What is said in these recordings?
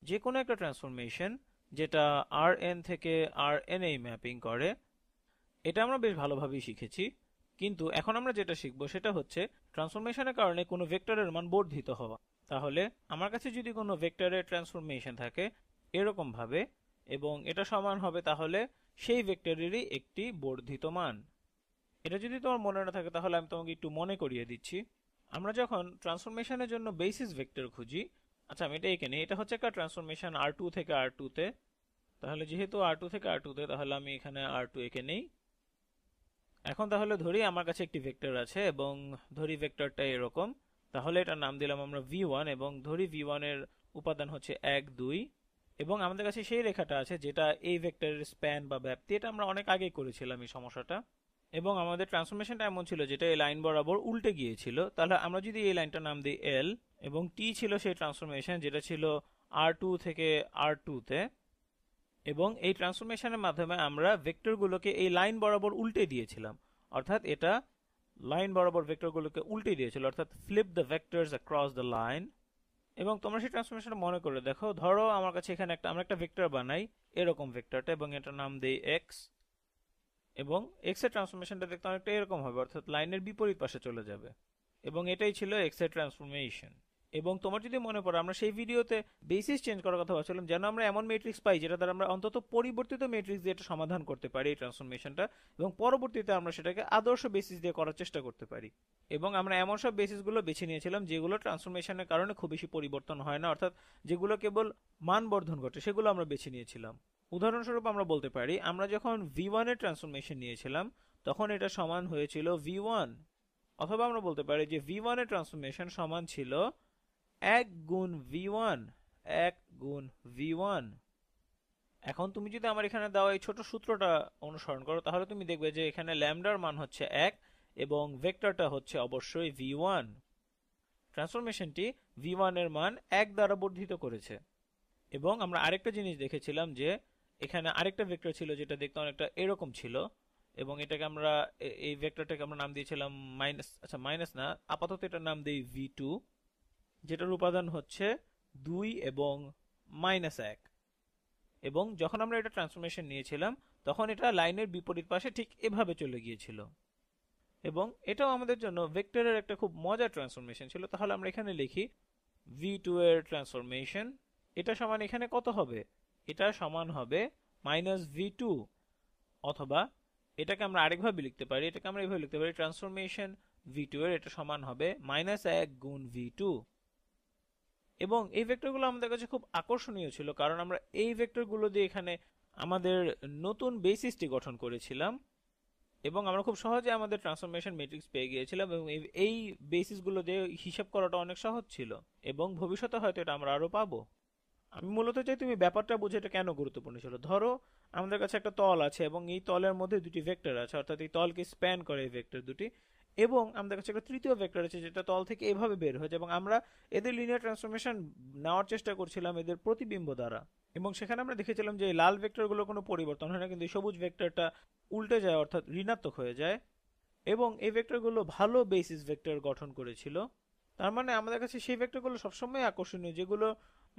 যে কোনো একটা ট্রান্সফরমেশন যেটা Rn থেকে Rna ম্যাপিং করে, এটা আমরা বেশ ভালোভাবেই শিখেছি। কিন্তু এখন আমরা যেটা শিখবো সেটা হচ্ছে ট্রান্সফরমেশনের কারণে কোনো ভেক্টরের মান বর্ধিত হওয়া। তাহলে আমার কাছে যদি কোনো ভেক্টরের ট্রান্সফরমেশন থাকে এরকম ভাবে, এবং এটা সমান হবে তাহলে সেই ভেক্টরেরই একটি বর্ধিত মান। এটা যদি তোমার মনে না থাকে তাহলে আমি তোমাকে একটু মনে করিয়ে দিচ্ছি। আমরা যখন ট্রান্সফরমেশনের জন্য বেসিস ভেক্টর খুঁজি, আচ্ছা আমি এটা এঁকে নিই, এটা হচ্ছে একটা ট্রান্সফরমেশন R2 থেকে R2 তে। তাহলে যেহেতু R2 থেকে R2 তে, তাহলে আমি এখানে R2 এঁকে নেই। এখন তাহলে ধরি আমার কাছে একটি ভেক্টর আছে এবং ধরি ভেক্টরটা এরকম। তাহলে এটার নাম দিলাম আমরা v1, এবং ধরি v1 এর উপাদান হচ্ছে 1 2, এবং আমাদের কাছে সেই রেখাটা আছে যেটা এই ভেক্টরের স্প্যান বা ব্যাপ্তি। এটা আমরা অনেক আগেই করেছিলাম এই সমস্যাটা, এবং আমাদের ট্রান্সফরমেশনটা এমন ছিল যেটা এই লাইন বরাবর উল্টে গিয়েছিল। তাহলে আমরা যদি এই লাইনটার নাম দিই L, এবং T ছিল সেই ট্রান্সফরমেশন যেটা ছিল R2 থেকে R2 তে, এবং এই ট্রান্সফরমেশনের মাধ্যমে আমরা ভেক্টরগুলোকে এই লাইন বরাবর উল্টে দিয়েছিলাম। অর্থাৎ এটা লাইন বরাবর ভেক্টরগুলোকে উল্টে দিয়েছিল, অর্থাৎ flip the vectors across the line. এবং তোমরা সেই ট্রান্সফরমেশনটা মনে করে দেখো, ধরো আমার কাছে এখানে আমরা একটা ভেক্টর বানাই এরকম ভেক্টরটা, এবং এটার নাম দেই x, এবং x এর ট্রান্সফরমেশনটা দেখতে অনেকটা এরকম হবে, অর্থাৎ লাইনের বিপরীত পাশে চলে যাবে। এবং এটাই ছিল x এর ট্রান্সফরমেশন। এবং তোমার যদি মনে পড়ে আমরা সেই ভিডিওতে বেসিস চেঞ্জ করার কথা বলছিলাম, যেন আমরা এমন ম্যাট্রিক্স পাই যেটা দ্বারা আমরা অন্তত পরিবর্তিত ম্যাট্রিক্স দিয়ে এটা সমাধান করতে পারি এই ট্রান্সফরমেশনটা, এবং পরবর্তীতে আমরা সেটাকে আদর্শ বেসিস দিয়ে করার চেষ্টা করতে পারি। এবং আমরা এমন সব বেসিসগুলো বেছে নিয়েছিলাম যেগুলো ট্রান্সফরমেশনের কারণে খুব বেশি পরিবর্তন হয় না, অর্থাৎ যেগুলো কেবল মান বর্ধন ঘটে, সেগুলো আমরা বেছে নিয়েছিলাম। উদাহরণস্বরূপ আমরা বলতে পারি আমরা যখন v1 এর ট্রান্সফরমেশন নিয়েছিলাম তখন এটা সমান হয়েছিল v1, অথবা আমরা বলতে পারি যে v1 এর ট্রান্সফরমেশন সমান ছিল 1 গুণ v1, 1 গুণ v1। এখন তুমি যদি আমার এখানে দেওয়া এই ছোট সূত্রটা অনুসরণ করো তাহলে তুমি দেখবে যে এখানে ল্যামডার মান হচ্ছে 1 এবং ভেক্টরটা হচ্ছে অবশ্যই v1। ট্রান্সফরমেশনটি v1 এর মান 1 দ্বারা বর্ধিত করেছে। এবং আমরা আরেকটা জিনিস দেখেছিলাম যে এখানে আরেকটা ভেক্টর ছিল যেটা দেখতে অনেকটা এরকম ছিল, এবং এটাকে আমরা এই ভেক্টরটাকে আমরা নাম দিয়েছিলাম মাইনাস, আচ্ছা মাইনাস না, আপাতত এটার নাম দেই v2, যেটার উপাদান হচ্ছে 2 এবং -1। এবং যখন আমরা এটা ট্রান্সফরমেশন নিয়েছিলাম তখন এটা লাইনের বিপরীত পাশে ঠিক এভাবে চলে গিয়েছিল, এবং এটাও আমাদের জন্য ভেক্টরের একটা খুব মজার ট্রান্সফরমেশন ছিল। তাহলে আমরা এখানে লিখি v2 এর ট্রান্সফরমেশন, এটা সমান এখানে কত হবে, এটা সমান হবে -v2, অথবা এটাকে আমরা আরেকভাবে লিখতে পারি, এটাকে আমরা এইভাবে লিখতে পারি ট্রান্সফরমেশন v2 এর এটা সমান হবে -1 গুণ v2। এবং এই ভেক্টরগুলো আমাদের কাছে খুব আকর্ষণীয় ছিল কারণ আমরা এই ভেক্টরগুলো দিয়ে এখানে আমাদের নতুন বেসিসটি গঠন করেছিলাম, এবং আমরা খুব সহজে আমাদের ট্রান্সফরমেশন ম্যাট্রিক্স পেয়ে গিয়েছিলাম, এবং এই বেসিসগুলো দিয়ে হিসাব করাটা অনেক সহজ ছিল, এবং ভবিষ্যতে হয়তো এটা আমরা আরো পাবো। আমি মূলত চাই তুমি ব্যাপারটা বুঝে এটা কেন গুরুত্বপূর্ণ ছিল। ধরো আমাদের কাছে একটা তল আছে এবং এই তলের মধ্যে দুটি ভেক্টর আছে, অর্থাৎ এই তলকে স্প্যান করে এই ভেক্টর দুটি, এবং আমাদের কাছে একটা তৃতীয় ভেক্টর আছে যেটা তল থেকে এভাবে বের হয়েছে, এবং আমরা এদের লিনিয়ার ট্রান্সফরমেশন নেওয়ার চেষ্টা করছিলাম এদের প্রতিবিম্ব দ্বারা। এবং সেখানে আমরা দেখেছিলাম যে লাল ভেক্টরগুলো কোনো পরিবর্তন হয় না, কিন্তু সবুজ ভেক্টরটা উল্টে যায়, অর্থাৎ ঋণাত্মক হয়ে যায়, এবং এই ভেক্টরগুলো ভালো বেসিস ভেক্টর গঠন করেছিল। তার মানে আমাদের কাছে সেই ভেক্টরগুলো সবসময় আকর্ষণীয় যেগুলো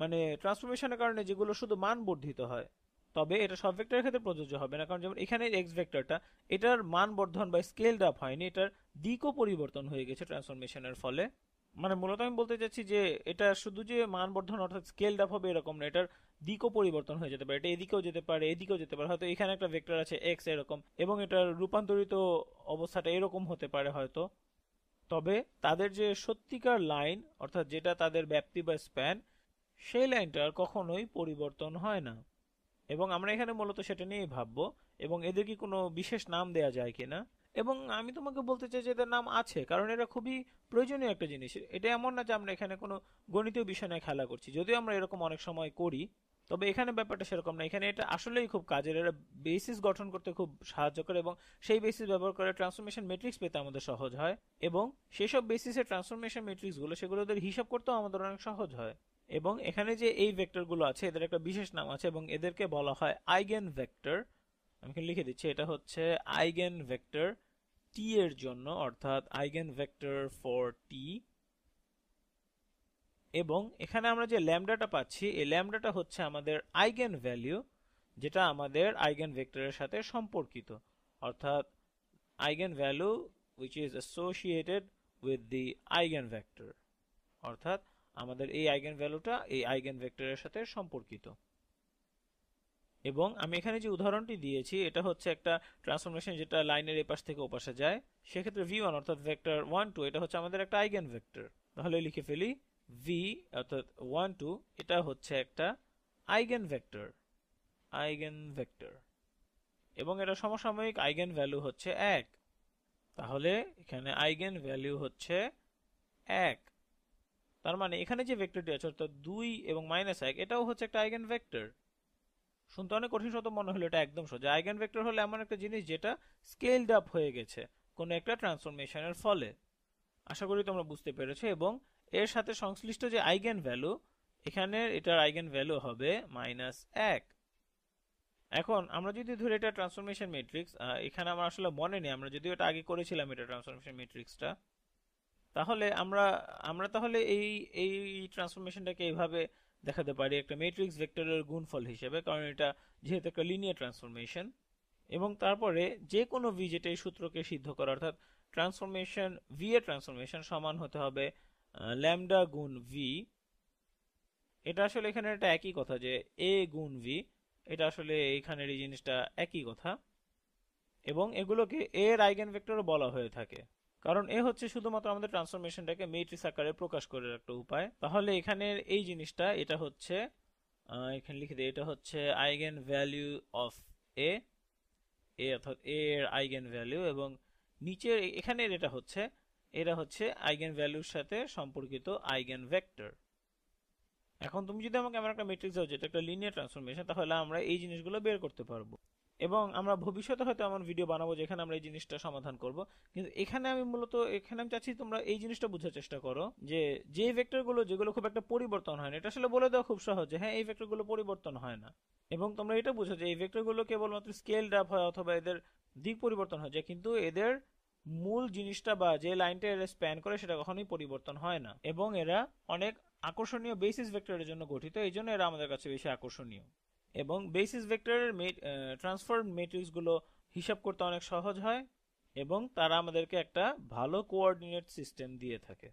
মানে ট্রান্সফরমেশনের কারণে যেগুলো শুধু মান বর্ধিত হয়। তবে এটা সব ভেক্টরের ক্ষেত্রে প্রযোজ্য হবে না, কারণ যেমন এখানে এক্স ভেক্টরটা, এটার মান বর্ধন বা স্কেলড আপ হয়নি, এটার দিকও পরিবর্তন হয়ে গেছে ট্রান্সফরমেশনের ফলে। মানে মূলত আমি বলতে চাচ্ছি যে এটা শুধু যে মান বর্ধন অর্থাৎ স্কেলড আপ হবে এরকম না, এটার দিকও পরিবর্তন হয়ে যেতে পারে, এটা এদিকেও যেতে পারে এদিকেও যেতে পারে, হয়তো এখানে একটা ভেক্টর আছে এক্স এরকম, এবং এটার রূপান্তরিত অবস্থাটা এরকম হতে পারে হয়তো। তবে তাদের যে সত্যিকার লাইন, অর্থাৎ যেটা তাদের ব্যাপ্তি বা স্প্যান, সেই লাইনটার কখনোই পরিবর্তন হয় না। এবং আমরা এখানে মূলত সেটা নিয়েই ভাববো, এবং এদের কি কোনো বিশেষ নাম দেয়া যায় কিনা। এবং আমি তোমাকে বলতে চাই যে এদের নাম আছে, কারণ এরা খুবই প্রয়োজনীয় একটা জিনিস। এটা এমন না যে আমরা এখানে কোনো গণিতীয় বিষয় নিয়ে খেলা করছি, যদিও আমরা এরকম অনেক সময় করি, তবে এখানে ব্যাপারটা সেরকম না। এখানে এটা আসলেই খুব কাজের, এরা বেসিস গঠন করতে খুব সাহায্য করে, এবং সেই বেসিস ব্যবহার করে ট্রান্সফরমেশন ম্যাট্রিক্স পেতে আমাদের সহজ হয়, এবং সেসব বেসিসের ট্রান্সফরমেশন ম্যাট্রিক্সগুলো সেগুলো ওদের হিসাব করতেও আমাদের অনেক সহজ হয়। এবং এখানে যে এই ভেক্টরগুলো আছে এদের একটা বিশেষ নাম আছে, এবং এদেরকে বলা হয় আইগেন ভেক্টর। আমি এখানে লিখে দিচ্ছি, এটা হচ্ছে আইগেন ভেক্টর টি এর জন্য, অর্থাৎ আইগেন ভেক্টর ফর টি। এবং এখানে আমরা যে ল্যামডাটা পাচ্ছি এই ল্যামডাটা হচ্ছে আমাদের আইগেন ভ্যালু, যেটা আমাদের আইগেন ভেক্টরের সাথে সম্পর্কিত, অর্থাৎ eigen value which is associated with the eigenvector, অর্থাৎ আমাদের এই আইগেন ভ্যালুটা এই আইগেন ভেক্টরের সাথে সম্পর্কিত। এবং আমি এখানে যে উদাহরণটি দিয়েছি এটা হচ্ছে একটা ট্রান্সফরমেশন যেটা লাইনের এপাশ থেকে ওপাশে যায়, সেক্ষেত্রে v1 অর্থাৎ ভেক্টর 1 2 এটা হচ্ছে আমাদের একটা আইগেন ভেক্টর। তাহলে লিখে ফেলি v অর্থাৎ 1 2 এটা হচ্ছে একটা আইগেন ভেক্টর, আইগেন ভেক্টর, এবং এটা সমসাময়িক আইগেন ভ্যালু হচ্ছে 1। তাহলে এখানে আইগেন ভ্যালু হচ্ছে 1। তার মানে এখানে যে ভেক্টরটি আছে অর্থাৎ 2 এবং -1 এটাও হচ্ছে একটা আইগেন ভেক্টর। শুনতে অনেক কঠিন শত মনে হলো, এটা একদম সোজা। আইগেন ভেক্টর হলো এমন একটা জিনিস যেটা স্কেলড আপ হয়ে গেছে কোনো একটা ট্রান্সফরমেশনের ফলে। আশা করি তোমরা বুঝতে পেরেছো। এবং এর সাথে সংশ্লিষ্ট যে আইগেন ভ্যালু, এখানে এটার আইগেন ভ্যালু হবে -1। এখন আমরা যদি ধরি এটা ট্রান্সফরমেশন ম্যাট্রিক্স, এখানে আমার আসলে মনে নেই, আমরা যদিও এটা আগে করেছিলাম এটা ট্রান্সফরমেশন ম্যাট্রিক্সটা, তাহলে আমরা তাহলে এই এই ট্রান্সফরমেশনটাকে এইভাবে দেখাতে পারি একটা ম্যাট্রিক্স ভেক্টরের গুণফল হিসেবে, কারণ এটা যেহেতু একটা লিনিয়ার ট্রান্সফরমেশন। এবং তারপরে যে কোনো ভি যেটা এই সূত্রকে সিদ্ধ করে, অর্থাৎ ট্রান্সফরমেশন ভি এর ট্রান্সফরমেশন সমান হতে হবে ল্যামডা গুণ ভি। এটা আসলে এখানে একটা একই কথা যে এ গুণ ভি, এটা আসলে এখানের এই জিনিসটা একই কথা। এবং এগুলোকে এর আইগেন ভেক্টরও বলা হয়ে থাকে, কারণ এ হচ্ছে শুধুমাত্র আমাদের ট্রান্সফরমেশনটাকে ম্যাট্রিক্স আকারে প্রকাশ করার একটা উপায়। তাহলে এখানের এই জিনিসটা এটা হচ্ছে এখানে লিখে দিই, এটা হচ্ছে আইগেন ভ্যালু অফ এ, এ অর্থাৎ এ এর আইগেন ভ্যালু, এবং নিচে এখানের এটা হচ্ছে আইগেন ভ্যালুর সাথে সম্পর্কিত আইগেন ভেক্টর। এখন তুমি যদি আমাকে এমন একটা ম্যাট্রিক্স দাও যেটা একটা লিনিয়ার ট্রান্সফরমেশন, তাহলে আমরা এই জিনিসগুলো বের করতে পারবো। এবং আমরা ভবিষ্যতে হয়তো এমন ভিডিও বানাবো যেখানে আমরা এই জিনিসটা সমাধান করব। কিন্তু এখানে আমি চাচ্ছি তোমরা এই জিনিসটা বোঝার চেষ্টা করো যে যে ভেক্টরগুলো যেগুলো খুব একটা পরিবর্তন হয় না, এটা আসলে বলে দেওয়া খুব সহজ যে হ্যাঁ এই ভেক্টরগুলো পরিবর্তন হয় না। এবং তোমরা এটা বুঝো যে এই ভেক্টরগুলো কেবলমাত্র স্কেলড আপ হয় অথবা এদের দিক পরিবর্তন হয় যায়, কিন্তু এদের মূল জিনিসটা বা যে লাইনটা এরা স্প্যান করে সেটা কখনোই পরিবর্তন হয় না। এবং এরা অনেক আকর্ষণীয় বেসিস ভেক্টরের জন্য গঠিত, এই জন্য এরা আমাদের কাছে বেশি আকর্ষণীয়। এবং বেসিস ভেক্টরের ট্রান্সফর্ম ম্যাট্রিক্স গুলো হিসাব করতে অনেক সহজ হয়, এবং তারা আমাদেরকে একটা ভালো কোঅর্ডিনেট সিস্টেম দিয়ে থাকে।